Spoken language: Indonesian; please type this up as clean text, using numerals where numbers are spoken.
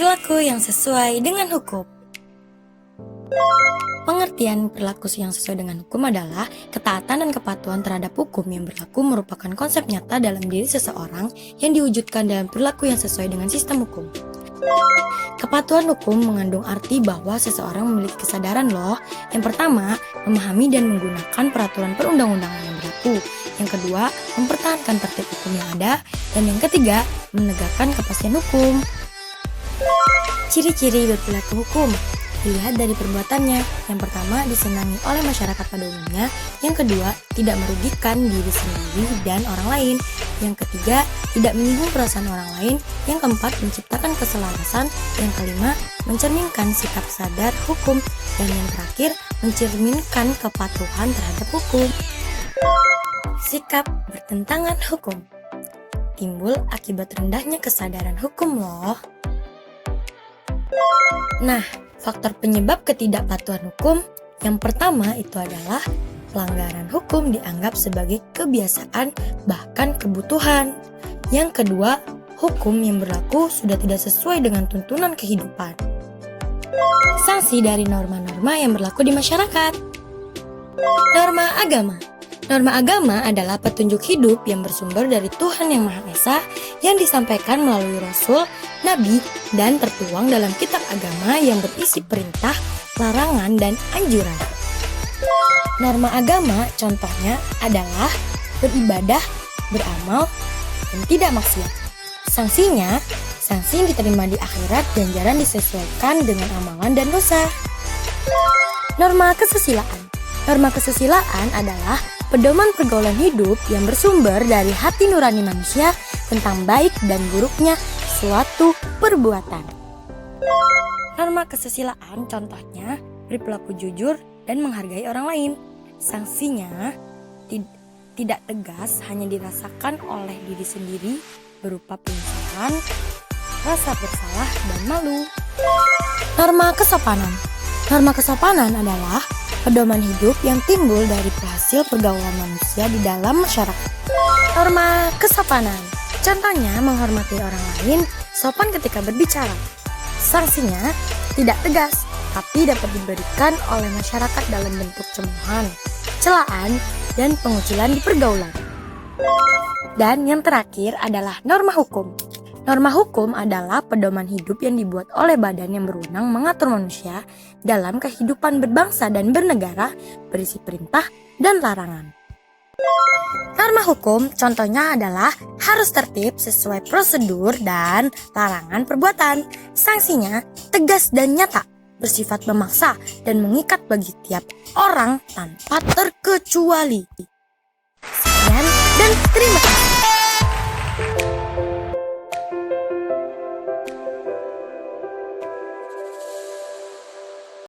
Perilaku yang sesuai dengan hukum. Pengertian perilaku yang sesuai dengan hukum adalah ketaatan dan kepatuhan terhadap hukum yang berlaku merupakan konsep nyata dalam diri seseorang yang diwujudkan dalam perilaku yang sesuai dengan sistem hukum. Kepatuhan hukum mengandung arti bahwa seseorang memiliki kesadaran loh. Yang pertama, memahami dan menggunakan peraturan perundang-undangan yang berlaku. Yang kedua, mempertahankan tertib hukum yang ada. Dan yang ketiga, menegakkan kepastian hukum. Ciri-ciri berperilaku hukum dilihat dari perbuatannya. Yang pertama, disenangi oleh masyarakat pada umumnya. Yang kedua, tidak merugikan diri sendiri dan orang lain. Yang ketiga, tidak menyinggung perasaan orang lain. Yang keempat, menciptakan keselarasan. Yang kelima, mencerminkan sikap sadar hukum. Dan yang terakhir, mencerminkan kepatuhan terhadap hukum. Sikap bertentangan hukum timbul akibat rendahnya kesadaran hukum loh. Nah, faktor penyebab ketidakpatuhan hukum yang pertama itu adalah pelanggaran hukum dianggap sebagai kebiasaan bahkan kebutuhan. Yang kedua, hukum yang berlaku sudah tidak sesuai dengan tuntunan kehidupan. Sanksi dari norma-norma yang berlaku di masyarakat. Norma agama. Norma agama adalah petunjuk hidup yang bersumber dari Tuhan Yang Maha Esa yang disampaikan melalui Rasul, Nabi, dan tertuang dalam kitab agama yang berisi perintah, larangan, dan anjuran. Norma agama contohnya adalah beribadah, beramal, dan tidak maksiat. Sanksinya, sanksi yang diterima di akhirat ganjaran disesuaikan dengan amalan dan dosa. Norma kesusilaan. Norma kesusilaan adalah pedoman pergaulan hidup yang bersumber dari hati nurani manusia tentang baik dan buruknya suatu perbuatan. Norma kesusilaan contohnya berperilaku jujur dan menghargai orang lain. Sanksinya tidak tegas, hanya dirasakan oleh diri sendiri berupa penyesalan, rasa bersalah, dan malu. Norma kesopanan. Norma kesopanan adalah pedoman hidup yang timbul dari hasil pergaulan manusia di dalam masyarakat. Norma kesopanan, contohnya menghormati orang lain, sopan ketika berbicara. Sanksinya tidak tegas, tapi dapat diberikan oleh masyarakat dalam bentuk cemoohan, celaan, dan pengucilan di pergaulan. Dan yang terakhir adalah norma hukum. Norma hukum adalah pedoman hidup yang dibuat oleh badan yang berwenang mengatur manusia dalam kehidupan berbangsa dan bernegara, berisi perintah dan larangan. Norma hukum contohnya adalah harus tertib sesuai prosedur dan larangan perbuatan. Sanksinya tegas dan nyata, bersifat memaksa dan mengikat bagi tiap orang tanpa terkecuali.